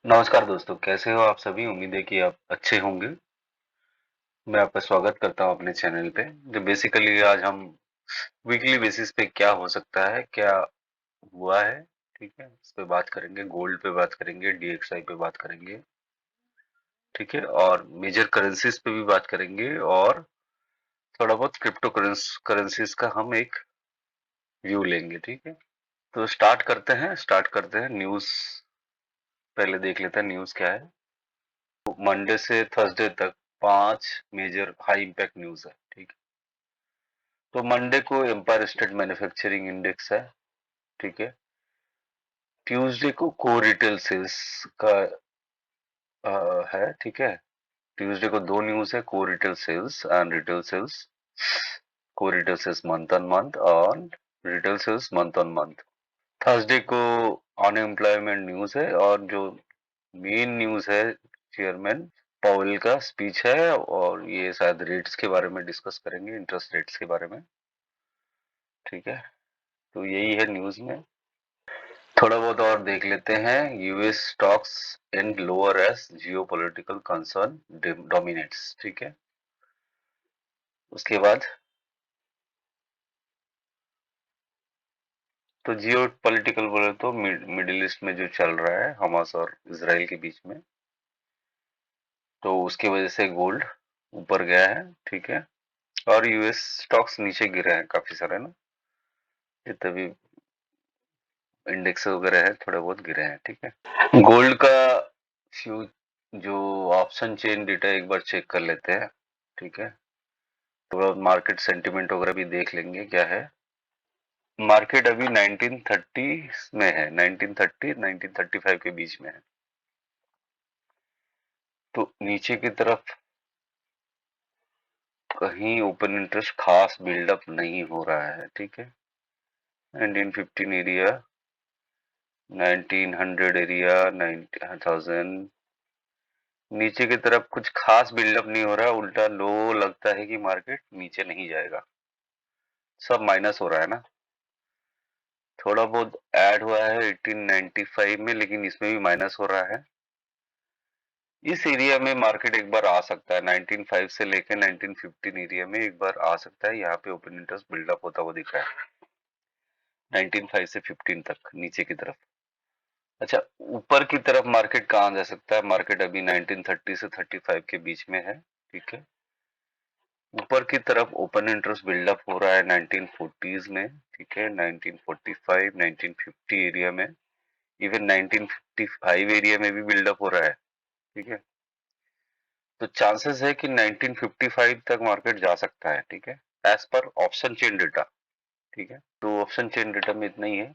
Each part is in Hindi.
नमस्कार दोस्तों, कैसे हो आप सभी? उम्मीद है कि आप अच्छे होंगे। मैं आपका स्वागत करता हूं अपने चैनल पे। जो बेसिकली आज हम वीकली बेसिस पे क्या हो सकता है, क्या हुआ है, ठीक है, इस पे बात करेंगे। गोल्ड पे बात करेंगे, डीएक्सआई पे बात करेंगे, ठीक है, और मेजर करेंसीज पे भी बात करेंगे और थोड़ा बहुत क्रिप्टो करेंसीज का हम एक व्यू लेंगे, ठीक है। तो स्टार्ट करते हैं न्यूज। पहले देख लेते हैं न्यूज क्या है। मंडे से थर्सडे तक 5 मेजर हाई इम्पैक्ट न्यूज है, ठीक है। तो मंडे को एम्पायर स्टेट मैन्युफैक्चरिंग इंडेक्स है, ठीक है। ट्यूसडे को को रिटेल सेल्स का है, ठीक है। ट्यूसडे को दो न्यूज है, को retail sales and retail sales. को retail sales month on month और retail sales month on month. Thursday को अनएम्प्लॉयमेंट न्यूज है और जो मेन न्यूज है, चेयरमैन पावेल का स्पीच है और ये शायद रेट्स के बारे में डिस्कस करेंगे, इंटरेस्ट रेट्स के बारे में, ठीक है। तो यही है न्यूज में। थोड़ा बहुत और देख लेते हैं। US stocks and lower S gio political concern dominates, ठीक है। उसके बाद तो जियो पॉलिटिकल बोले तो मिडिल ईस्ट में जो चल रहा है हमास और इसराइल के बीच में, तो उसकी वजह से गोल्ड ऊपर गया है, ठीक है। और यूएस स्टॉक्स नीचे गिरे हैं काफी सारे ना, जितने भी इंडेक्स वगैरह है थोड़े बहुत गिरे हैं, ठीक है। गोल्ड का फ्यू जो ऑप्शन चेन डेटा एक बार चेक कर लेते हैं, ठीक है। थोड़ा मार्केट सेंटिमेंट वगैरह भी देख लेंगे क्या है। मार्केट अभी 1930 में है, 1930 1935 के बीच में है। तो नीचे की तरफ कहीं ओपन इंटरेस्ट खास बिल्डअप नहीं हो रहा है, ठीक है। 1915 एरिया, 1900 एरिया, 9000 नीचे की तरफ कुछ खास बिल्डअप नहीं हो रहा, उल्टा लो लगता है कि मार्केट नीचे नहीं जाएगा। सब माइनस हो रहा है ना। थोड़ा बहुत ऐड हुआ है 1895 में, लेकिन इसमें भी माइनस हो रहा है। इस एरिया में मार्केट एक बार आ सकता है, 1905 से लेकर 1915 एरिया में एक बार आ सकता है। यहाँ पे ओपन इंटरेस्ट बिल्डअप होता हुआ दिख रहा है 1905 से 15 तक नीचे की तरफ। अच्छा, ऊपर की तरफ मार्केट कहाँ जा सकता है? मार्केट अभी 1930 से 35 के बीच में है, ठीक है। ऊपर की तरफ ओपन इंटरेस्ट बिल्डअप हो रहा है 1940s में, ठीक है। 1945 1950 एरिया में, इवन 1955 एरिया में भी बिल्डअप हो रहा है, ठीक है। तो चांसेस है कि 1955 तक मार्केट जा सकता है, ठीक है, as per option chain data, ठीक है। तो ऑप्शन चेन डेटा में इतना ही है।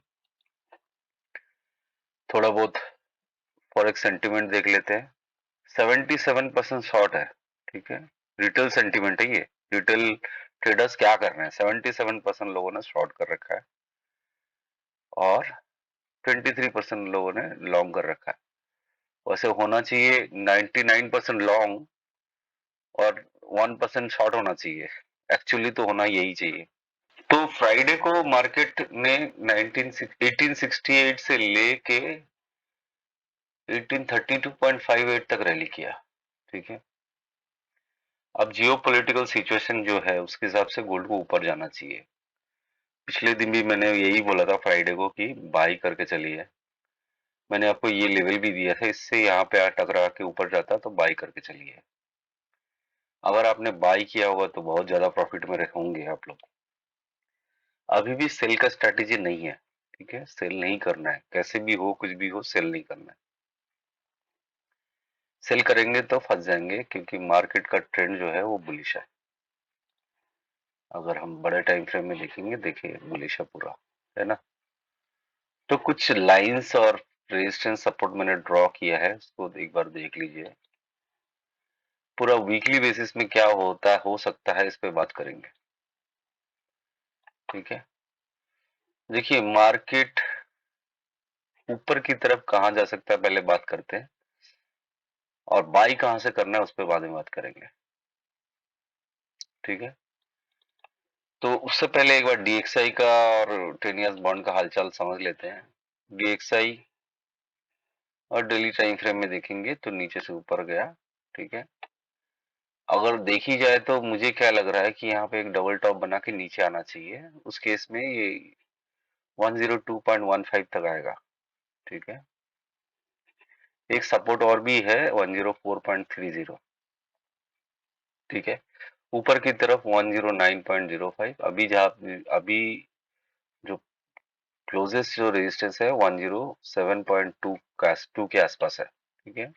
थोड़ा बहुत फॉरेक्स सेंटिमेंट देख लेते हैं। 77% शॉर्ट है, ठीक है। रिटेल सेंटिमेंट है ये। रिटेल ट्रेडर्स क्या कर रहे हैं, 77% लोगों ने शॉर्ट कर रखा है और 23% लोगों ने लॉन्ग कर रखा है। वैसे होना चाहिए 99% लॉन्ग और 1% शॉर्ट होना चाहिए। एक्चुअली तो होना यही चाहिए। तो फ्राइडे को मार्केट ने 1868 से लेके 1832.58 तक रैली किया, ठीक है। अब जियो पॉलिटिकल सिचुएशन जो है उसके हिसाब से गोल्ड को ऊपर जाना चाहिए। पिछले दिन भी मैंने यही बोला था फ्राइडे को कि बाई करके चलिए। मैंने आपको ये लेवल भी दिया था, इससे यहाँ पे टकरा के ऊपर जाता तो बाई करके चलिए। अगर आपने बाई किया होगा तो बहुत ज्यादा प्रॉफिट में होंगे आप लोग। अभी भी सेल का स्ट्रैटेजी नहीं है, ठीक है। सेल नहीं करना है, कैसे भी हो कुछ भी हो सेल नहीं करना है। सेल करेंगे तो फंस जाएंगे क्योंकि मार्केट का ट्रेंड जो है वो बुलिश है। अगर हम बड़े टाइम फ्रेम में देखेंगे, देखिए बुलिश है पूरा, है ना। तो कुछ लाइंस और रेजिस्टेंस सपोर्ट मैंने ड्रॉ किया है, उसको एक बार देख लीजिए। पूरा वीकली बेसिस में क्या होता हो सकता है इस पे बात करेंगे, ठीक है। देखिए मार्केट ऊपर की तरफ कहाँ जा सकता है पहले बात करते हैं, और बाई कहाँ से करना है उस पर बाद में बात करेंगे, ठीक है। तो उससे पहले एक बार डीएक्सआई का और 10 इयर्स बॉन्ड का हालचाल समझ लेते हैं। डीएक्सआई और डेली टाइम फ्रेम में देखेंगे तो नीचे से ऊपर गया, ठीक है। अगर देखी जाए तो मुझे क्या लग रहा है कि यहाँ पे एक डबल टॉप बना के नीचे आना चाहिए, उस केस में ये 102.15 तक आएगा, ठीक है। एक सपोर्ट और भी है 104.30, ठीक है। ऊपर की तरफ 109.05, अभी जो क्लोजेस्ट जो रेजिस्टेंस है 107.2 2 के आसपास है, ठीक है।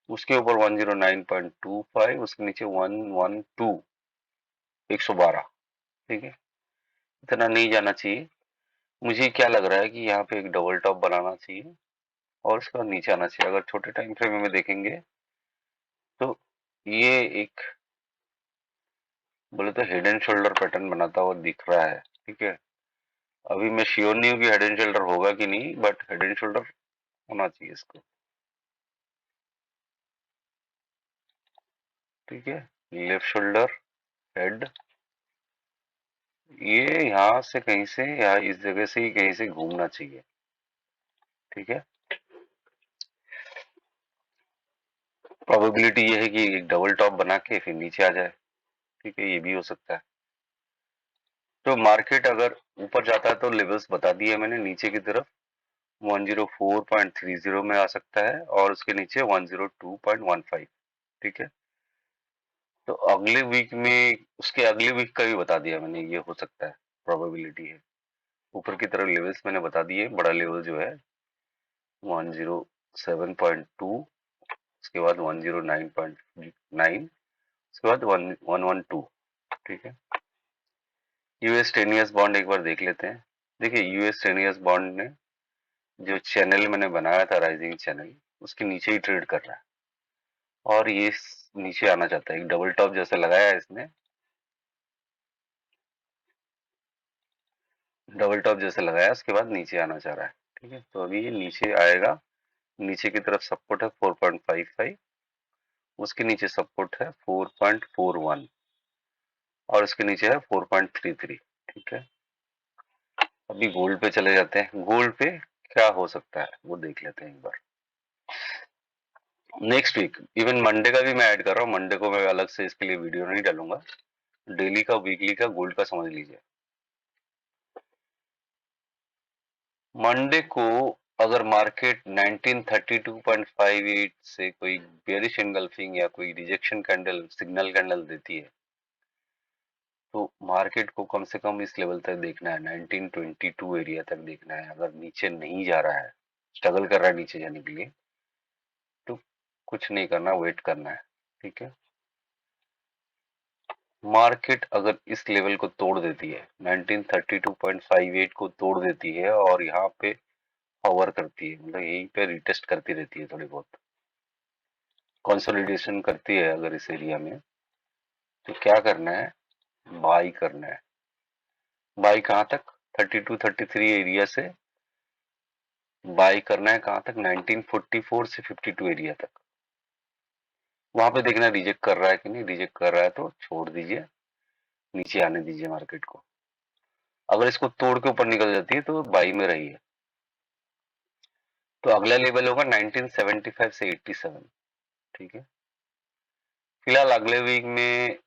उसके ऊपर 109.25, उसके नीचे 112, 112, ठीक है। इतना नहीं जाना चाहिए। मुझे क्या लग रहा है कि यहाँ पे एक डबल टॉप बनाना चाहिए और उसके बाद नीचे आना चाहिए। अगर छोटे टाइम फ्रेम में देखेंगे तो ये एक बोले तो हेड एंड शोल्डर पैटर्न बनाता हुआ दिख रहा है, ठीक है। अभी मैं श्योर नहीं हूँ कि हेड एंड शोल्डर होगा कि नहीं, बट हेड एंड शोल्डर होना चाहिए इसको, ठीक है। लेफ्ट शोल्डर, हेड, ये यहाँ से कहीं से या इस जगह से ही कहीं से घूमना चाहिए, ठीक है। प्रोबेबिलिटी ये है कि एक डबल टॉप बना के फिर नीचे आ जाए, ठीक है, ये भी हो सकता है। तो मार्केट अगर ऊपर जाता है तो लेवल्स बता दिए मैंने, नीचे की तरफ 104.30 में आ सकता है और उसके नीचे 102.15, ठीक है। तो अगले वीक में, उसके अगले वीक का भी बता दिया मैंने, ये हो सकता है, प्रोबेबिलिटी है। ऊपर की तरफ लेवल्स मैंने बता दिए, बड़ा लेवल जो है 107.2, उसके बाद 109.9, उसके बाद 112, ठीक है। यूएस 10 ईयर्स बॉन्ड एक बार देख लेते हैं। देखिए यूएस 10 ईयर्स बॉन्ड ने जो चैनल मैंने बनाया था, राइजिंग चैनल, उसके नीचे ही ट्रेड कर रहा है और ये नीचे आना चाहता है। एक डबल टॉप जैसा लगाया है इसने, डबल टॉप जैसा लगाया, उसके बाद नीचे आना चाह रहा है, ठीक है। तो अभी ये नीचे आएगा, नीचे की तरफ सपोर्ट है 4.55, उसके नीचे सपोर्ट है 4.41 और उसके नीचे है 4.33, ठीक है। अभी गोल्ड पे चले जाते हैं। गोल्ड पे क्या हो सकता है वो देख लेते हैं एक बार। नेक्स्ट वीक, इवन मंडे का भी मैं ऐड कर रहा हूँ, मंडे को मैं अलग से इसके लिए वीडियो नहीं डालूंगा। डेली का, वीकली का गोल्ड का समझ लीजिए। मंडे को अगर मार्केट 1932.58 से कोई बेयरिश एंगल्फिंग या कोई रिजेक्शन कैंडल, सिग्नल कैंडल देती है, तो मार्केट को कम से कम इस लेवल तक देखना है, 1922 एरिया तक देखना है। अगर नीचे नहीं जा रहा है, स्ट्रगल कर रहा है नीचे जाने के लिए, तो कुछ नहीं करना, वेट करना है, ठीक है। मार्केट अगर इस लेवल को तोड़ देती है, 1932.58 को तोड़ देती है और यहाँ पे हॉवर करती है, मतलब यहीं पे रिटेस्ट करती रहती है, थोड़ी बहुत कंसोलिडेशन करती है अगर इस एरिया में, तो क्या करना है, बाई करना है। बाई कहाँ तक, 32-33 एरिया से बाई करना है। कहाँ तक, 1944 से 52 एरिया तक। वहां पे देखना रिजेक्ट कर रहा है कि नहीं, रिजेक्ट कर रहा है तो छोड़ दीजिए, नीचे आने दीजिए मार्केट को। अगर इसको तोड़ के ऊपर निकल जाती है तो बाई में रही है। तो अगला लेवल होगा 1975 से 87, ठीक है। फिलहाल अगले वीक में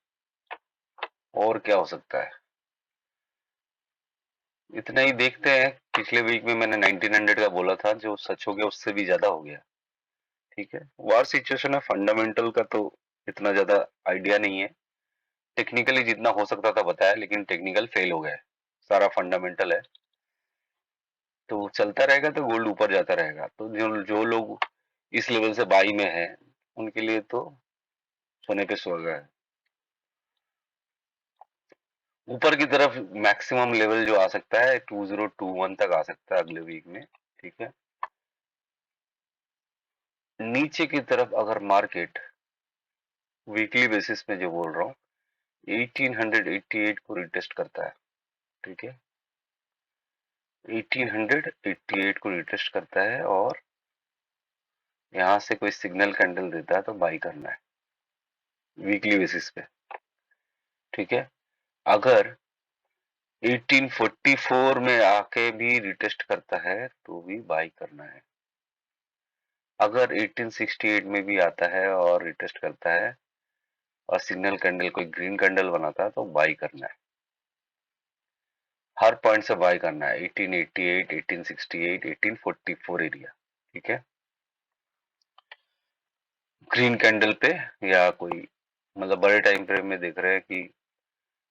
और क्या हो सकता है, इतना ही देखते हैं। पिछले वीक में मैंने 1900 का बोला था, जो सच हो गया उससे भी ज्यादा हो गया, ठीक है। वार सिचुएशन है, फंडामेंटल का तो इतना ज्यादा आइडिया नहीं है। टेक्निकली जितना हो सकता था बताया, लेकिन टेक्निकल फेल हो गया है, सारा फंडामेंटल है। तो चलता रहेगा तो गोल्ड ऊपर जाता रहेगा। तो जो जो लोग इस लेवल से बाई में है, उनके लिए तो सोने पे सुहागा है। ऊपर की तरफ मैक्सिमम लेवल जो आ सकता है 2021 तक आ सकता है अगले वीक में, ठीक है। नीचे की तरफ अगर मार्केट वीकली बेसिस पे जो बोल रहा हूँ 1888 को रिटेस्ट करता है, ठीक है। 1888 को रिटेस्ट करता है और यहाँ से कोई सिग्नल कैंडल देता है तो बाई करना है वीकली बेसिस पे, ठीक है। अगर 1844 में आके भी रिटेस्ट करता है तो भी बाई करना है। अगर 1868 में भी आता है और रिटेस्ट करता है और सिग्नल कैंडल कोई ग्रीन कैंडल बनाता है तो बाई करना है, हर पॉइंट से बाई करना है। 1888, 1868, 1844 एरिया, ठीक है। ग्रीन कैंडल पे या कोई मतलब बड़े टाइम फ्रेम में देख रहे हैं कि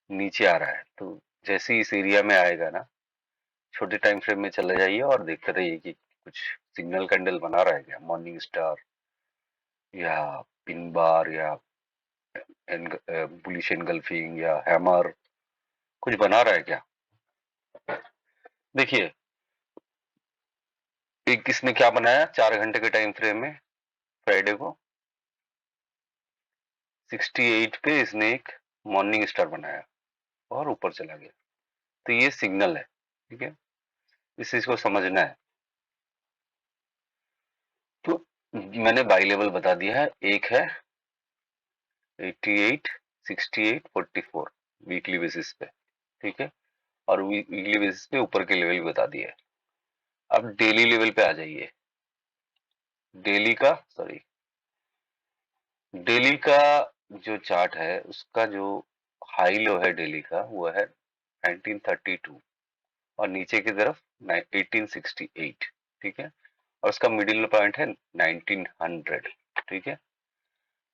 नीचे आ रहा है, तो जैसे ही इस एरिया में आएगा ना, छोटे टाइम फ्रेम में चले जाइए और देखते रहिए कि कुछ सिग्नल कैंडल बना रहा है क्या, मॉर्निंग स्टार या पिन बार या बुलिश एनगल्फिंग या हैमर, कुछ बना रहा है क्या। देखिए एक किसने क्या बनाया 4 घंटे के टाइम फ्रेम में, फ्राइडे को 68 पे इसने एक मॉर्निंग स्टार बनाया और ऊपर चला गया, तो ये सिग्नल है, ठीक है, इस चीज को समझना है। तो मैंने बाई लेवल बता दिया है, एक है 88, 68, 44 वीकली बेसिस पे, ठीक है, और वीकली बेसिस पे ऊपर के लेवल बता दिए है। अब डेली लेवल पे आ जाइए। डेली का सॉरी डेली का जो चार्ट है उसका जो हाई लो है डेली का वो है 1932 और नीचे की तरफ 1868, ठीक है, और उसका मिडिल पॉइंट है 1900, ठीक है।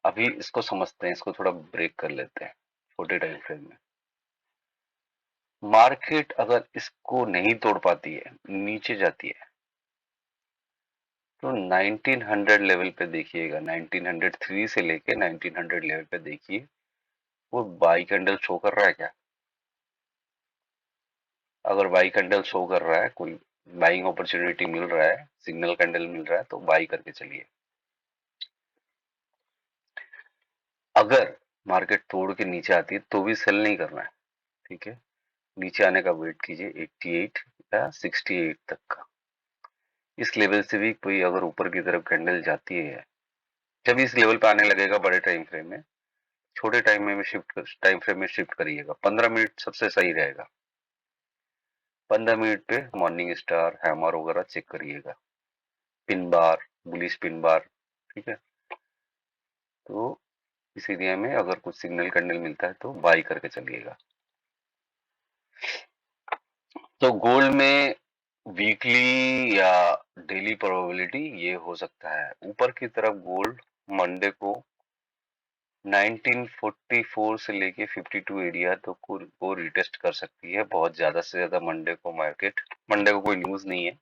अभी इसको समझते हैं, इसको थोड़ा ब्रेक कर लेते हैं छोटे टाइम फ्रेम में। मार्केट अगर इसको नहीं तोड़ पाती है, नीचे जाती है, तो 1900 लेवल पे देखिएगा, 1903 से लेके 1900 लेवल पे देखिए, वो बाई कैंडल शो कर रहा है क्या। अगर बाई कैंडल शो कर रहा है, कोई बाइंग अपॉर्चुनिटी मिल रहा है, सिग्नल कैंडल मिल रहा है, तो बाई करके चलिए। अगर मार्केट तोड़ के नीचे आती है तो भी सेल नहीं करना है, ठीक है, नीचे आने का वेट कीजिए 88 या 68 तक का। इस लेवल से भी कोई अगर ऊपर की तरफ कैंडल जाती है, जब इस लेवल पे आने लगेगा बड़े टाइम फ्रेम में, छोटे टाइम फ्रेम में शिफ्ट करिएगा। 15 मिनट सबसे सही रहेगा। 15 मिनट पे मॉर्निंग स्टार हैमर वगैरह चेक करिएगा, pin bar, bullish pin bar, ठीक है। तो इस एरिया में अगर कुछ सिग्नल कैंडल मिलता है तो बाई करके चलिएगा। तो गोल्ड में वीकली या डेली प्रोबेबिलिटी ये हो सकता है, ऊपर की तरफ गोल्ड मंडे को 1944 से लेके 52 एरिया तो को रिटेस्ट कर सकती है, बहुत ज्यादा से ज्यादा मंडे को मार्केट, मंडे को कोई न्यूज नहीं है,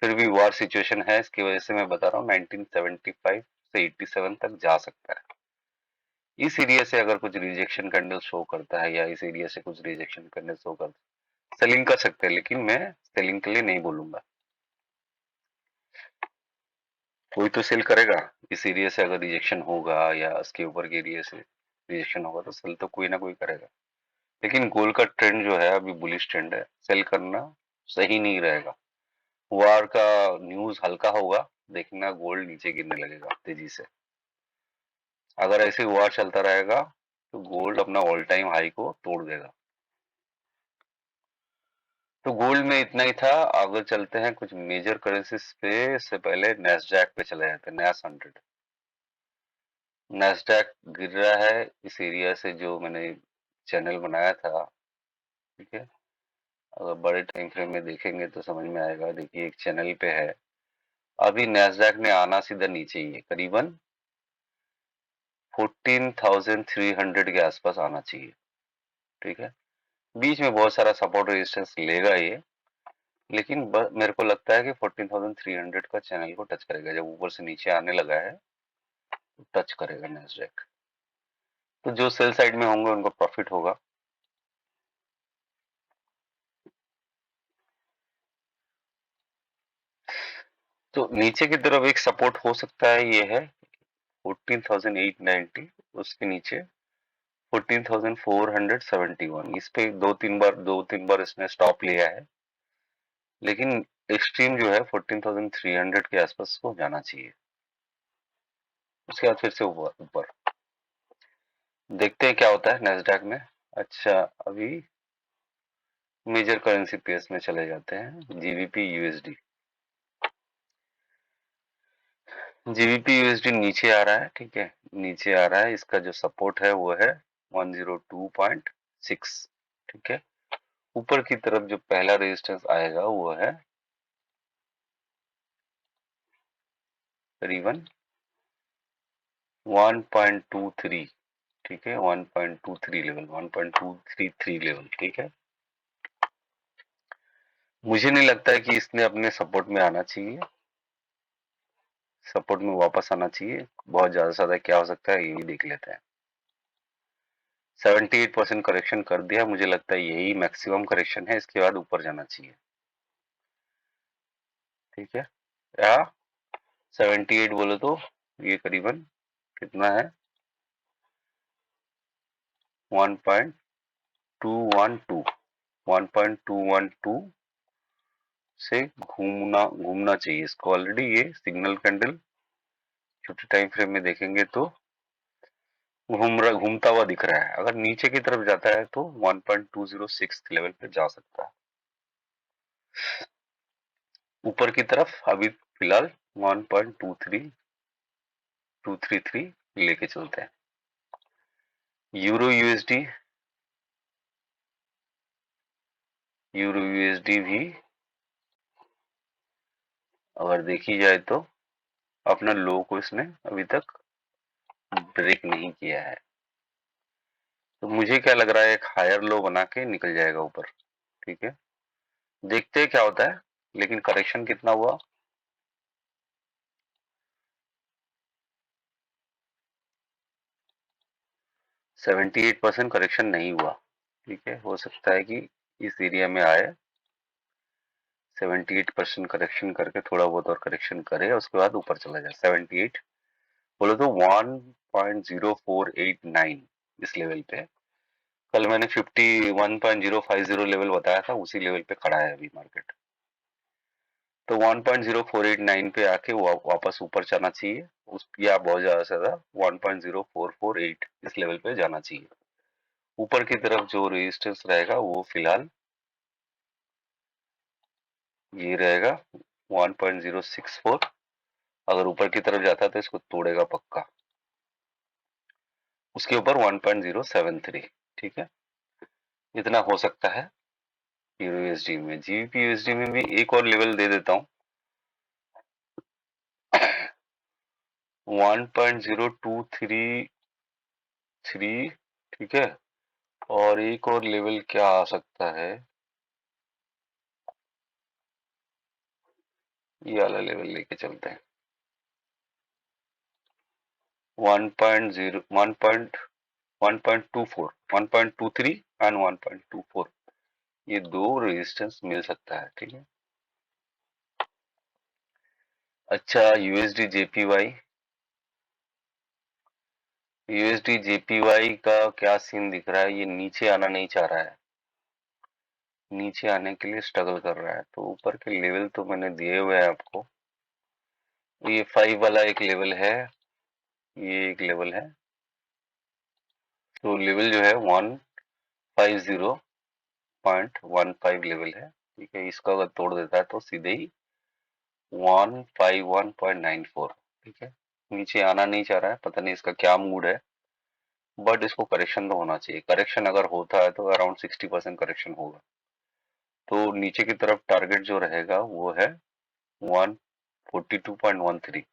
फिर भी वॉर सिचुएशन है, इसकी वजह से मैं बता रहा हूँ 1975 से 87 तक जा सकता है। इस एरिया से अगर कुछ रिजेक्शन कैंडल शो करता है या इस एरिया से कुछ रिजेक्शन कैंडल शो करता है, सेलिंग कर सकते हैं, लेकिन मैं सेलिंग के लिए नहीं बोलूंगा। कोई तो सेल करेगा, इस एरिया से अगर रिजेक्शन होगा या इसके ऊपर के एरिया से रिजेक्शन होगा तो सेल तो कोई ना कोई करेगा। लेकिन गोल्ड का ट्रेंड जो है अभी बुलिश ट्रेंड है, सेल करना सही नहीं रहेगा। वार का न्यूज हल्का होगा, देखना गोल्ड नीचे गिरने लगेगा तेजी से। अगर ऐसे वार चलता रहेगा तो गोल्ड अपना ऑल टाइम हाई को तोड़ देगा। तो गोल्ड में इतना ही था। आगे चलते हैं कुछ मेजर करेंसीज पे, इससे पहले नेस्डैक पे चले जाते हैं। नेस 100, नेस्डैक गिर रहा है इस एरिया से जो मैंने चैनल बनाया था, ठीक है। अगर बड़े टाइम फ्रेम में देखेंगे तो समझ में आएगा। देखिए एक चैनल पे है, अभी नेस्डैक ने आना सीधा नीचे ही है, करीबन 14,300 के आसपास आना चाहिए, ठीक है। बीच में बहुत सारा सपोर्ट रेजिस्टेंस लेगा ये, लेकिन मेरे को लगता है कि 14,300 का चैनल को टच करेगा। जब ऊपर से नीचे आने लगा है तो टच करेगा नेस्डैक, तो जो सेल साइड में होंगे उनको प्रॉफिट होगा। तो नीचे की तरफ एक सपोर्ट हो सकता है, ये है 14,890, उसके नीचे 14,471। इस पे दो तीन बार इसने स्टॉप लिया है, लेकिन एक्सट्रीम जो है 14,300 के आसपास को जाना चाहिए। उसके बाद फिर से ऊपर ऊपर देखते हैं क्या होता है नेस्डैक में। अच्छा, अभी मेजर करेंसी पेयर्स में चले जाते हैं, जीबीपी यूएसडी। जीबीपी यूएसडी नीचे आ रहा है, ठीक है, नीचे आ रहा है। इसका जो सपोर्ट है वो है 102.6, ठीक है। ऊपर की तरफ जो पहला रेजिस्टेंस आएगा वो है करीबन 1.23, ठीक है, 1.23 लेवल, 1.233 लेवल, ठीक है। मुझे नहीं लगता है कि इसने अपने सपोर्ट में आना चाहिए, सपोर्ट में वापस आना चाहिए। बहुत ज्यादा से ज्यादा क्या हो सकता है ये भी देख लेते हैं। 78% करेक्शन कर दिया, मुझे लगता है यही मैक्सिमम करेक्शन है, इसके बाद ऊपर जाना चाहिए, ठीक है। या 78 बोलो तो ये करीबन कितना है, 1.212, 1.212 से घूमना घूमना चाहिए इसको। ऑलरेडी ये सिग्नल कैंडल 50 टाइम फ्रेम में देखेंगे तो घूमता हुआ दिख रहा है। अगर नीचे की तरफ जाता है तो 1.206 लेवल पे जा सकता है। ऊपर की तरफ अभी फिलहाल 1.23233 लेके चलते हैं। यूरो यूएसडी भी अगर देखी जाए तो अपना लो को इसने अभी तक ब्रेक नहीं किया है, तो मुझे क्या लग रहा है एक हायर लो बना के निकल जाएगा ऊपर, ठीक है। देखते हैं क्या होता है, लेकिन करेक्शन कितना हुआ, 78% करेक्शन नहीं हुआ, ठीक है। हो सकता है कि इस एरिया में आए, 78% करेक्शन करके थोड़ा बहुत और करेक्शन करे, उसके बाद ऊपर चला जाए। 78 बोलो तो 1.0489 इस लेवल पे। कल मैंने 1.050 लेवल बताया था, उसी लेवल पे खड़ा है अभी मार्केट। तो 1.0489 पे आके वापस ऊपर जाना चाहिए, उस या बहुत ज्यादा से ज्यादा 1.0448 इस लेवल पे जाना चाहिए। ऊपर की तरफ जो रेजिस्टेंस रहेगा वो फिलहाल ये रहेगा 1.064। अगर ऊपर की तरफ जाता है तो इसको तोड़ेगा पक्का। उसके ऊपर 1.073, ठीक है, इतना हो सकता है यूएसडी में। जीबीपी यूएसडी में भी एक और लेवल दे देता हूँ, 1.0233, ठीक है। और एक और लेवल क्या आ सकता है, ये वाला लेवल लेके चलते हैं, 1.0 1.24 1.23 एंड 1.24, ये दो रेजिस्टेंस मिल सकता है, ठीक है। अच्छा, यूएसडी जेपीवाई का क्या सीन दिख रहा है, ये नीचे आना नहीं चाह रहा है, नीचे आने के लिए स्ट्रगल कर रहा है। तो ऊपर के लेवल तो मैंने दिए हुए हैं आपको। ये 5 वाला एक लेवल है, ये एक लेवल है। तो लेवल जो है 150.15 लेवल है, ठीक है। इसका अगर तोड़ देता है तो सीधे ही 151.94, ठीक है। नीचे आना नहीं चाह रहा है, पता नहीं इसका क्या मूड है, बट इसको करेक्शन तो होना चाहिए। करेक्शन अगर होता है तो अराउंड 60% करेक्शन होगा। तो नीचे की तरफ टारगेट जो रहेगा वो है 142.13।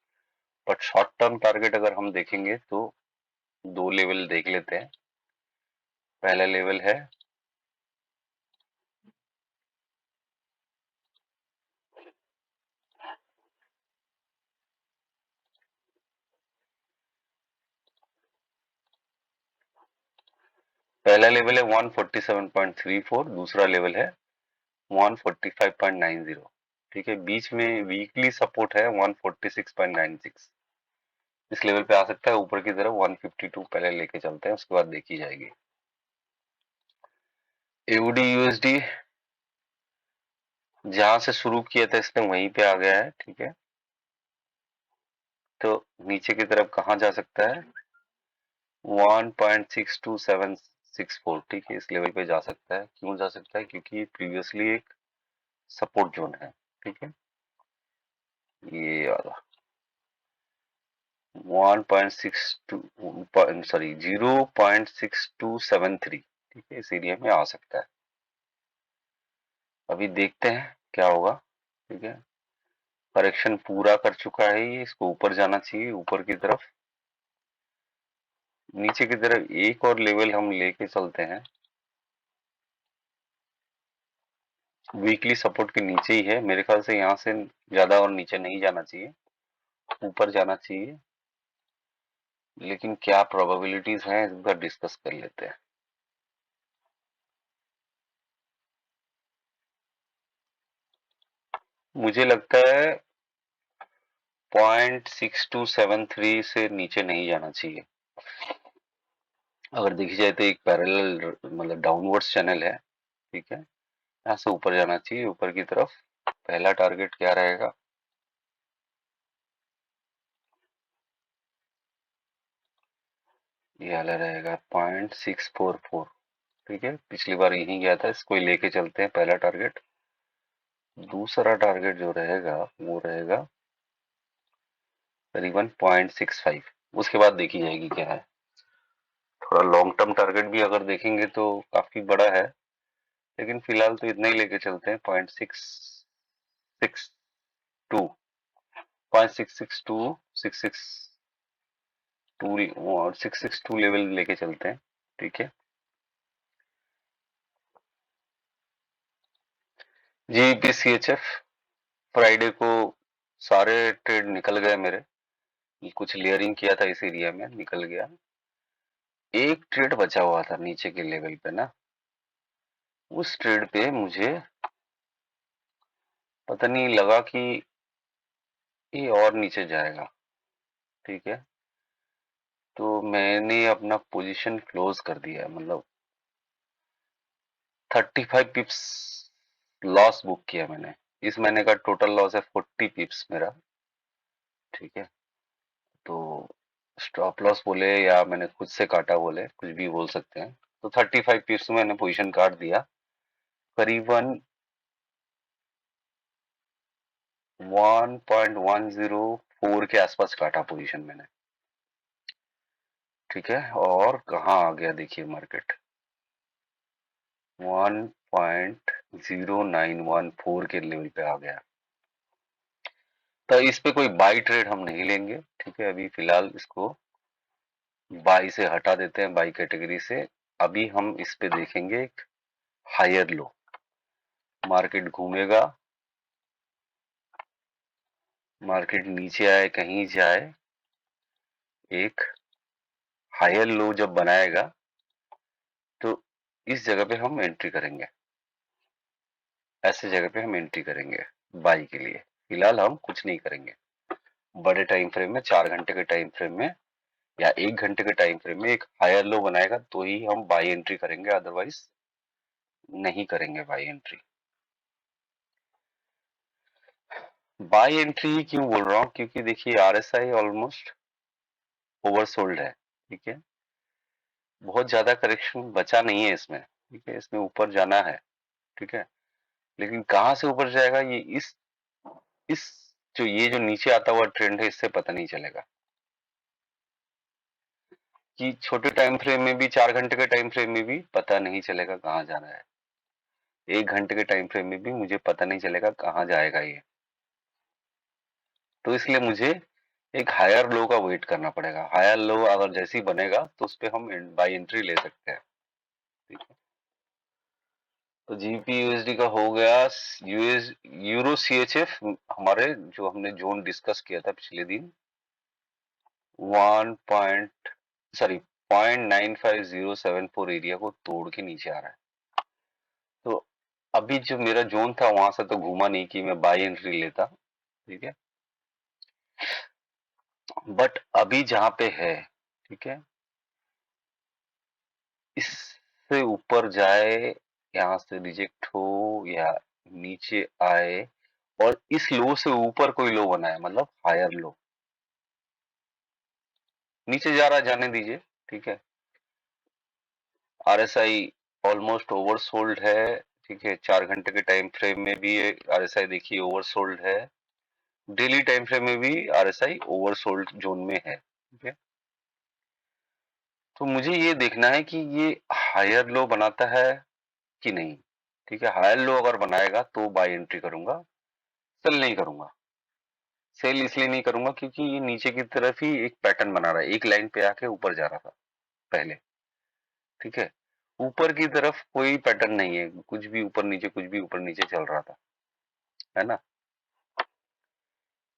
बट शॉर्ट टर्म टारगेट अगर हम देखेंगे तो दो लेवल देख लेते हैं। पहला लेवल है पहला लेवल है 147.34, दूसरा लेवल है 145.90, ठीक है। बीच में वीकली सपोर्ट है 146.96, इस लेवल पे आ सकता है। ऊपर की तरफ 152 पहले लेके चलते हैं, उसके बाद देखी जाएगी। एओडी यूएसडी जहां से शुरू किया था इसने वहीं पे आ गया है, ठीक है। तो नीचे की तरफ कहाँ जा सकता है, 1.62764, ठीक है, इस लेवल पे जा सकता है। क्यों जा सकता है, क्योंकि प्रीवियसली एक सपोर्ट जोन है, ठीक है, ये वाला। 1.62 सॉरी 0.6273, ठीक है, इस एरिया में आ सकता है। अभी देखते हैं क्या होगा, ठीक है। करेक्शन पूरा कर चुका है ये, इसको ऊपर जाना चाहिए, ऊपर की तरफ। नीचे की तरफ एक और लेवल हम लेके चलते हैं, वीकली सपोर्ट के नीचे ही है मेरे ख्याल से, यहाँ से ज्यादा और नीचे नहीं जाना चाहिए, ऊपर जाना चाहिए। लेकिन क्या प्रोबेबिलिटीज हैं इसका डिस्कस कर लेते हैं। मुझे लगता है 0.6273 से नीचे नहीं जाना चाहिए। अगर देखी जाए तो एक पैरेलल मतलब डाउनवर्ड्स चैनल है, ठीक है। यहाँ से ऊपर जाना चाहिए, ऊपर की तरफ। पहला टारगेट क्या रहेगा, ये वाला रहेगा 0.644, ठीक है। पिछली बार यही गया था, इसको ही लेके चलते हैं पहला टारगेट। दूसरा टारगेट जो रहेगा वो रहेगा करीबन 0.65, उसके बाद देखी जाएगी क्या है। थोड़ा लॉन्ग टर्म टारगेट भी अगर देखेंगे तो काफी बड़ा है, लेकिन फिलहाल तो इतना ही लेके चलते हैं, 0.662, 0.662662 और 662 लेवल लेके चलते हैं, ठीक है। GBPCHF फ्राइडे को सारे ट्रेड निकल गए मेरे, कुछ लेयरिंग किया था इस एरिया में, निकल गया। एक ट्रेड बचा हुआ था नीचे के लेवल पे ना, उस ट्रेड पे मुझे पता नहीं लगा कि ये और नीचे जाएगा, ठीक है। तो मैंने अपना पोजीशन क्लोज कर दिया, मतलब 35 पिप्स लॉस बुक किया मैंने। इस महीने का टोटल लॉस है 40 पिप्स मेरा, ठीक है। तो स्टॉप लॉस बोले या मैंने खुद से काटा बोले, कुछ भी बोल सकते हैं। तो 35 पिप्स में मैंने पोजीशन काट दिया, करीबन 1.104 के आसपास काटा पोजीशन मैंने, ठीक है। और कहाँ आ गया देखिए मार्केट, 1.0914 के लेवल पे आ गया। तो इस पे कोई बाई ट्रेड हम नहीं लेंगे, ठीक है। अभी फिलहाल इसको बाई से हटा देते हैं, बाई कैटेगरी से। अभी हम इस पे देखेंगे एक हायर लो, मार्केट घूमेगा, मार्केट नीचे आए कहीं जाए, एक हायर लो जब बनाएगा तो इस जगह पे हम एंट्री करेंगे, ऐसे जगह पे हम एंट्री करेंगे बाई के लिए। फिलहाल हम कुछ नहीं करेंगे। बड़े टाइम फ्रेम में, 4 घंटे के टाइम फ्रेम में या 1 घंटे के टाइम फ्रेम में एक हायर लो बनाएगा तो ही हम बाई एंट्री करेंगे, अदरवाइज नहीं करेंगे बाई एंट्री। बाई एंट्री ही क्यों बोल रहा हूँ, क्योंकि देखिए RSI ऑलमोस्ट ओवरसोल्ड है, ठीक है। बहुत ज्यादा करेक्शन बचा नहीं है इसमें, ठीक है। इसमें ऊपर जाना है, ठीक है। लेकिन कहाँ से ऊपर जाएगा ये इस जो ये जो नीचे आता हुआ ट्रेंड है, इससे पता नहीं चलेगा। कि छोटे टाइम फ्रेम में भी, 4 घंटे के टाइम फ्रेम में भी पता नहीं चलेगा कहाँ जाना है। 1 घंटे के टाइम फ्रेम में भी मुझे पता नहीं चलेगा कहाँ जाएगा ये। तो इसलिए मुझे एक हायर लो का वेट करना पड़ेगा। हायर लो अगर जैसे ही बनेगा तो उस पर हम बाई एंट्री ले सकते हैं, ठीक है। तो GBP USD का हो गया। यूरो CHF हमारे जो हमने जोन डिस्कस किया था पिछले दिन, 0.95074 एरिया को तोड़ के नीचे आ रहा है। तो अभी जो मेरा जोन था वहां से तो घूमा नहीं कि मैं बाई एंट्री लेता, ठीक है। बट अभी जहां पे है, ठीक है, इससे ऊपर जाए, यहाँ से रिजेक्ट हो या नीचे आए और इस लो से ऊपर कोई लो बनाए, मतलब हायर लो, नीचे जा रहा है जाने दीजिए, ठीक है। RSI ऑलमोस्ट ओवरसोल्ड है, ठीक है। 4 घंटे के टाइम फ्रेम में भी RSI देखिए ओवरसोल्ड है, डेली टाइम फ्रेम में भी RSI ओवरसोल्ड जोन में है। ठीक है। तो मुझे ये देखना है कि ये हायर लो बनाता है कि नहीं। ठीक है, हायर लो अगर बनाएगा तो बाय एंट्री करूंगा, सेल नहीं करूंगा। सेल इसलिए नहीं करूंगा क्योंकि ये नीचे की तरफ ही एक पैटर्न बना रहा है, एक लाइन पे आके ऊपर जा रहा था पहले। ठीक है, ऊपर की तरफ कोई पैटर्न नहीं है, कुछ भी ऊपर नीचे, कुछ भी ऊपर नीचे चल रहा था, है ना।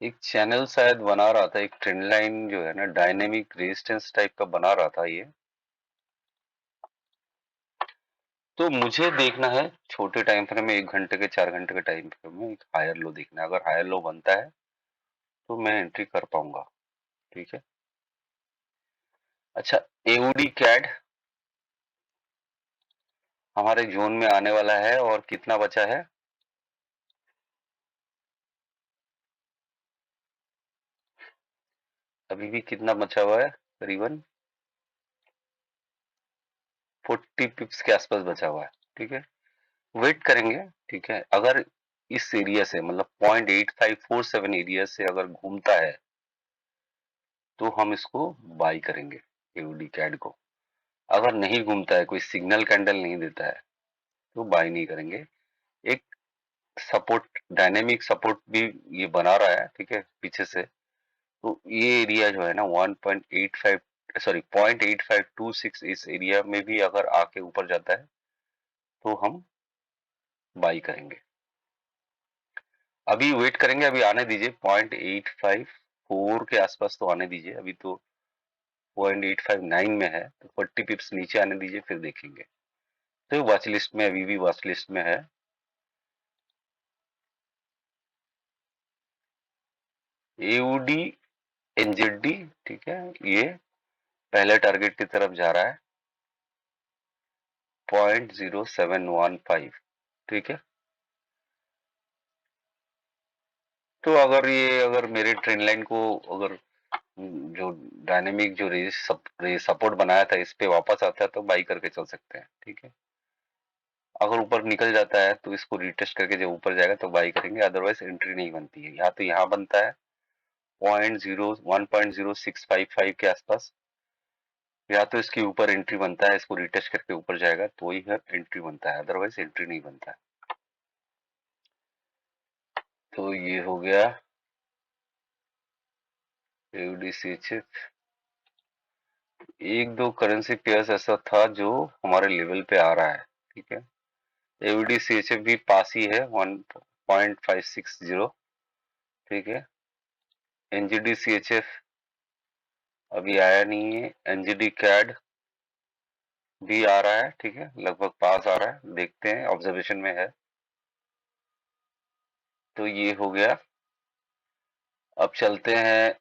एक चैनल शायद बना रहा था, एक ट्रेंड लाइन जो है ना, डायनेमिक रेजिस्टेंस टाइप का बना रहा था ये। तो मुझे देखना है छोटे टाइम फ्रेम में, 1 घंटे के 4 घंटे के टाइम फ्रेम में एक हायर लो देखना है। अगर हायर लो बनता है तो मैं एंट्री कर पाऊंगा। ठीक है। अच्छा, एओडी कैड हमारे जोन में आने वाला है और कितना बचा है? अभी भी कितना बचा हुआ है? करीबन 40 पिप्स के आसपास बचा हुआ है। ठीक है, वेट करेंगे। ठीक है, अगर इस एरिया से मतलब 0.8547 एरिया से अगर घूमता है तो हम इसको बाई करेंगे एओडी कैड को। अगर नहीं घूमता है, कोई सिग्नल कैंडल नहीं देता है, तो बाई नहीं करेंगे। एक सपोर्ट, डायनेमिक सपोर्ट भी ये बना रहा है। ठीक है, पीछे से। तो ये एरिया जो है ना 1.85, सॉरी 0.8526, इस एरिया में भी अगर आके ऊपर जाता है तो हम बाई करेंगे। अभी वेट करेंगे, अभी आने दीजिए 0.854 के आसपास तो आने दीजिए। अभी तो 0.859 में है, तो 40 पिप्स नीचे आने दीजिए, फिर देखेंगे। तो वॉच लिस्ट में, अभी भी वॉच लिस्ट में है। एयूडी एनजेडी, ठीक है, ये पहले टारगेट की तरफ जा रहा है 0.0715। ठीक है, तो अगर ये, अगर मेरे ट्रेंड लाइन को, अगर जो डायनेमिक जो सपोर्ट बनाया था इस पे वापस आता है तो बाई करके चल सकते हैं। ठीक है, अगर ऊपर निकल जाता है तो इसको रिटेस्ट करके जब ऊपर जाएगा तो बाई करेंगे, अदरवाइज एंट्री नहीं बनती है। या तो यहाँ बनता है 1.0655 के आसपास, या तो इसके ऊपर एंट्री बनता है, इसको रिटेस्ट करके ऊपर जाएगा तो ही एंट्री बनता है, अदरवाइज एंट्री नहीं बनता है। तो ये हो गया एयूडीसीएचएफ। एक दो करेंसी पेयर्स ऐसा था जो हमारे लेवल पे आ रहा है। ठीक है, एयूडीसीएचएफ भी पास ही है 1.560। ठीक है, एनजीडीसीएचएफ अभी आया नहीं है। एनजीडी कैड भी आ रहा है। ठीक है, लगभग पास आ रहा है, देखते हैं, ऑब्जर्वेशन में है। तो ये हो गया। अब चलते हैं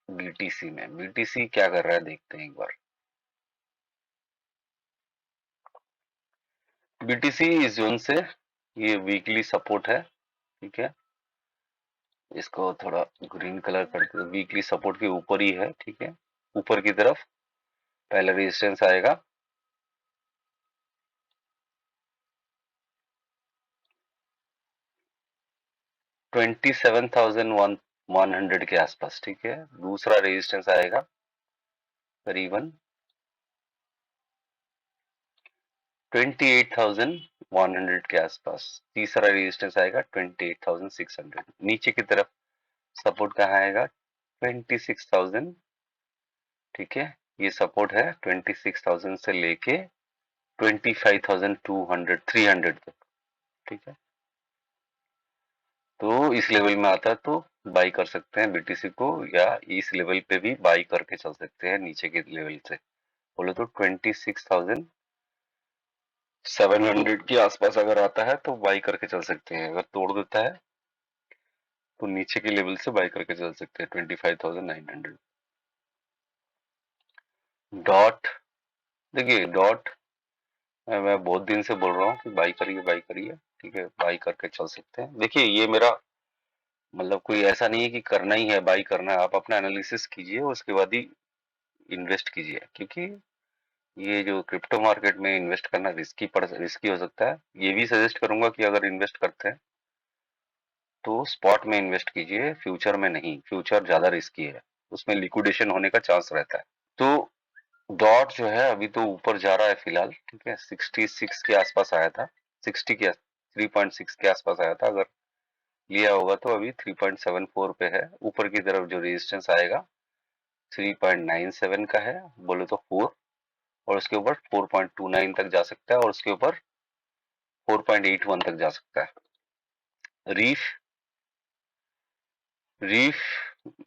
बीटीसी में। बीटीसी क्या कर रहा है देखते हैं एक बार। बीटीसी इस जोन से, ये वीकली सपोर्ट है। ठीक है, इसको थोड़ा ग्रीन कलर करके, वीकली सपोर्ट के ऊपर ही है। ठीक है, ऊपर की तरफ पहले रेजिस्टेंस आएगा 27,100 के आसपास। ठीक है, दूसरा रेजिस्टेंस आएगा करीबन 28,100 के आसपास। तीसरा रेजिस्टेंस आएगा 28,600। नीचे की तरफ सपोर्ट कहाँ आएगा? 26,000। ठीक है, ये सपोर्ट है 26,000 से लेके 25,200, 300 तक। ठीक है, तो इस लेवल में आता है तो बाई कर सकते हैं बीटीसी को, या इस लेवल पे भी बाई करके चल सकते हैं नीचे के लेवल से। बोले तो 26,700 के आसपास अगर आता है तो बाई करके चल सकते हैं। अगर तोड़ देता है तो नीचे के लेवल से बाई करके चल सकते हैं 25,900। डॉट, देखिए डॉट, मैं बहुत दिन से बोल रहा हूँ कि बाई करिए, बाई करिए। ठीक है, बाई करके चल सकते हैं। देखिए ये मेरा मतलब कोई ऐसा नहीं है कि करना ही है, बाई करना है। आप अपना एनालिसिस कीजिए, उसके बाद ही इन्वेस्ट कीजिए, क्योंकि ये जो क्रिप्टो मार्केट में इन्वेस्ट करना रिस्की हो सकता है। ये भी सजेस्ट करूंगा कि अगर इन्वेस्ट करते हैं तो स्पॉट में इन्वेस्ट कीजिए, फ्यूचर में नहीं। फ्यूचर ज्यादा रिस्की है, उसमें लिक्विडेशन होने का चांस रहता है। तो डॉट जो है अभी तो ऊपर जा रहा है फिलहाल, ठीक है, 66 के आसपास आया था, 60 के 3.6 के आसपास आया था। अगर लिया होगा तो अभी 3.74 पे है। ऊपर की तरफ जो रेजिस्टेंस आएगा 3.97 का है, बोले तो 4, और उसके ऊपर 4.29 तक जा सकता है, और उसके ऊपर 4.81 तक जा सकता है। रीफ रीफ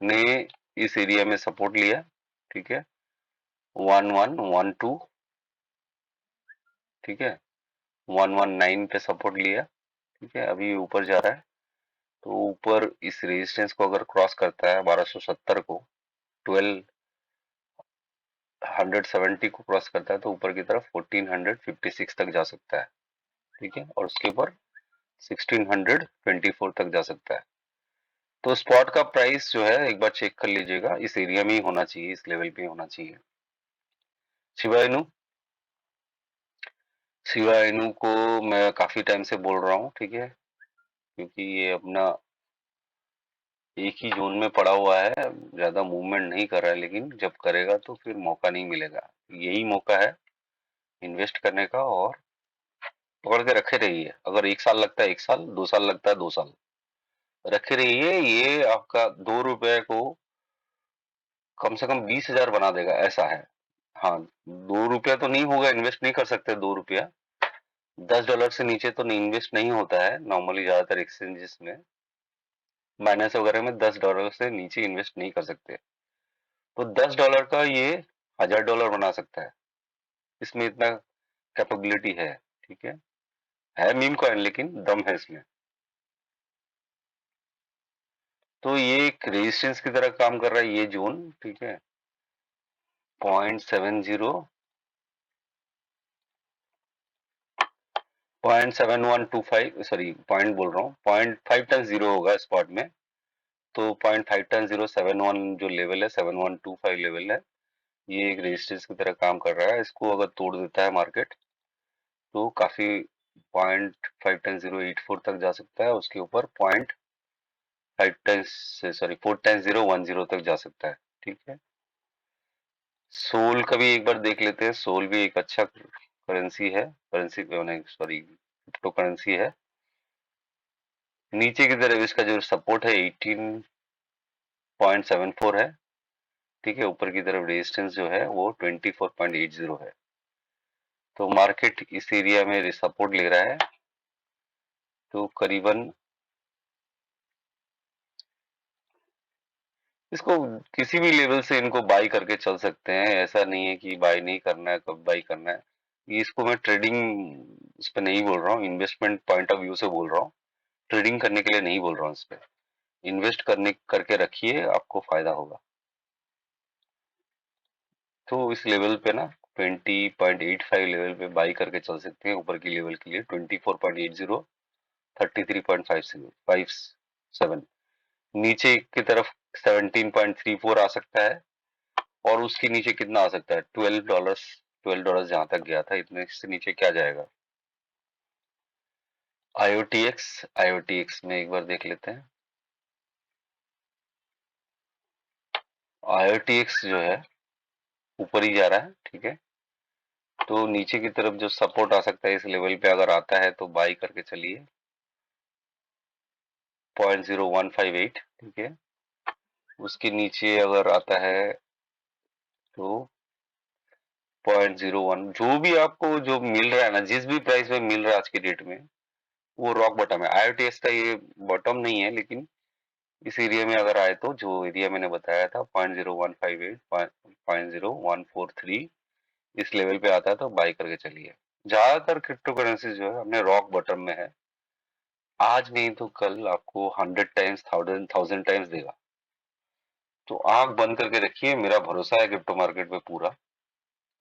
ने इस एरिया में सपोर्ट लिया, ठीक है, 1112, ठीक है, 119 पे सपोर्ट लिया, ठीक है, अभी ऊपर जा रहा है। तो ऊपर इस रेजिस्टेंस को अगर क्रॉस करता है 1270 को, 1270 को क्रॉस करता है तो ऊपर की तरफ 1456 तक जा सकता है, ठीक है, और उसके ऊपर 1624 तक जा सकता है। तो स्पॉट का प्राइस जो है एक बार चेक कर लीजिएगा, इस एरिया में ही होना चाहिए, इस लेवल पे होना चाहिए। शिबा इनू शिबा इनू को मैं काफी टाइम से बोल रहा हूँ, ठीक है, क्योंकि ये अपना एक ही जोन में पड़ा हुआ है, ज्यादा मूवमेंट नहीं कर रहा है, लेकिन जब करेगा तो फिर मौका नहीं मिलेगा। यही मौका है इन्वेस्ट करने का, और पकड़ के रखे रहिए। अगर 1 साल लगता है 1 साल, 2 साल लगता है 2 साल, रखे रहिए। ये आपका 2 रुपए को कम से कम 20,000 बना देगा, ऐसा है। हाँ, 2 रुपया तो नहीं होगा, इन्वेस्ट नहीं कर सकते 2 रुपया। $10 से नीचे तो नहीं इन्वेस्ट नहीं होता है नॉर्मली, ज्यादातर एक्सचेंजेस में, बाइनेंस वगैरह में $10 से नीचे इन्वेस्ट नहीं कर सकते। तो $10 का ये $1,000 बना सकता है, इसमें इतना कैपेबिलिटी है, ठीक है मीम कॉइन, लेकिन दम है इसमें। तो ये एक रेजिस्टेंस की तरह काम कर रहा है ये जोन, ठीक है, 0.70, 0.7125, सॉरी पॉइंट बोल रहा हूँ, 0.5 टाइम्स जीरो होगा स्पॉट में। तो 0.5 टाइम्स 071 जो लेवल है, 7125 लेवल है, ये एक रेजिस्टेंस की तरह काम कर रहा है। इसको अगर तोड़ देता है मार्केट तो काफी 0.5 टाइम्स 084 तक जा सकता है, उसके ऊपर 0.5 टाइम्स, सॉरी 4 टाइम्स 010 तक जा सकता है, ठीक है। सोल का भी एक बार देख लेते हैं। सोल भी एक अच्छा करेंसी है, करेंसी नहीं सॉरी क्रिप्टो करेंसी है। नीचे की तरफ इसका जो सपोर्ट है 18.74 है, ठीक है, ऊपर की तरफ रेजिस्टेंस जो है वो 24.80 है। तो मार्केट इस एरिया में सपोर्ट ले रहा है, तो करीबन इसको किसी भी लेवल से इनको बाई करके चल सकते हैं। ऐसा नहीं है कि बाई नहीं करना है, कब बाई करना है। ये इसको मैं ट्रेडिंग इस पे नहीं बोल रहा हूँ, इन्वेस्टमेंट पॉइंट ऑफ व्यू से बोल रहा हूँ, ट्रेडिंग करने के लिए नहीं बोल रहा हूँ। इस पे इन्वेस्ट करने करके रखिए, आपको फायदा होगा। तो इस लेवल पे ना 20.85 लेवल पे बाई करके चल सकते हैं, ऊपर की लेवल के लिए 24.80, 33.57, नीचे की तरफ 17.34 आ सकता है, और उसके नीचे कितना आ सकता है, $12, जहां तक गया था, इतने से नीचे क्या जाएगा। आईओटीएक्स में एक बार देख लेते हैं। आईओटीएक्स जो है ऊपर ही जा रहा है, ठीक है, तो नीचे की तरफ जो सपोर्ट आ सकता है इस लेवल पे अगर आता है तो बाई करके चलिए, 0.0158, ठीक है, उसके नीचे अगर आता है तो 0.01, जो भी आपको जो मिल रहा है ना, जिस भी प्राइस में मिल रहा है आज की डेट में, वो रॉक बॉटम है। आईओटीएक्स का ये बॉटम नहीं है, लेकिन इस एरिया में अगर आए तो जो एरिया मैंने बताया था 0.0158, 0.0143, इस लेवल पे आता है तो बाई करके चलिए। ज्यादातर क्रिप्टो करेंसी जो है अपने रॉक बॉटम में है, आज नहीं तो कल आपको 100 टाइम्स, 1000 टाइम्स देगा। तो आंख बंद करके रखिए, मेरा भरोसा है क्रिप्टो मार्केट पे पूरा,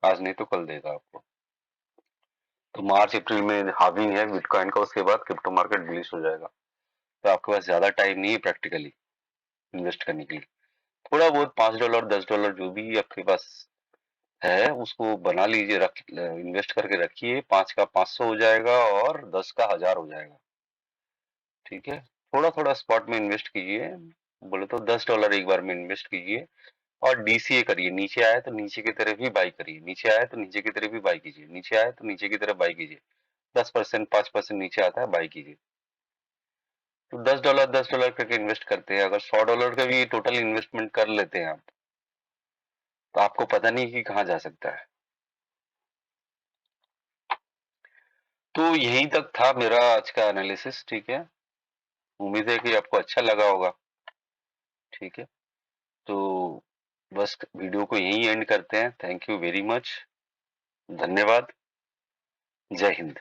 आज नहीं तो कल देगा आपको। तो मार्च अप्रैल में हाविंग है बिटकॉइन का, उसके बाद क्रिप्टो मार्केट बुलिश हो जाएगा। तो आपके पास ज्यादा टाइम नहीं है प्रैक्टिकली इन्वेस्ट करने के लिए। थोड़ा बहुत $5, $10 जो भी आपके पास है उसको बना लीजिए, रख इन्वेस्ट करके रखिए। 5 का 500 हो जाएगा और 10 का 1000 हो जाएगा, ठीक है। थोड़ा थोड़ा स्पॉट में इन्वेस्ट कीजिए, बोले तो $10 एक बार में इन्वेस्ट कीजिए, और डीसीए करिए, नीचे आया तो नीचे की तरफ ही बाई करिए, नीचे आया तो नीचे की तरफ ही बाई कीजिए, नीचे आया तो नीचे की तरफ बाई कीजिए। 10% 5% नीचे आता है, बाई कीजिए। तो $10 करके इन्वेस्ट करते हैं। अगर $100 का भी टोटल इन्वेस्टमेंट कर लेते हैं आप, तो आपको पता नहीं कि कहाँ जा सकता है। तो यहीं तक था मेरा आज का एनालिसिस, ठीक है। उम्मीद है कि आपको अच्छा लगा होगा, ठीक है। तो बस वीडियो को यहीं एंड करते हैं। Thank you very much. धन्यवाद। जय हिंद।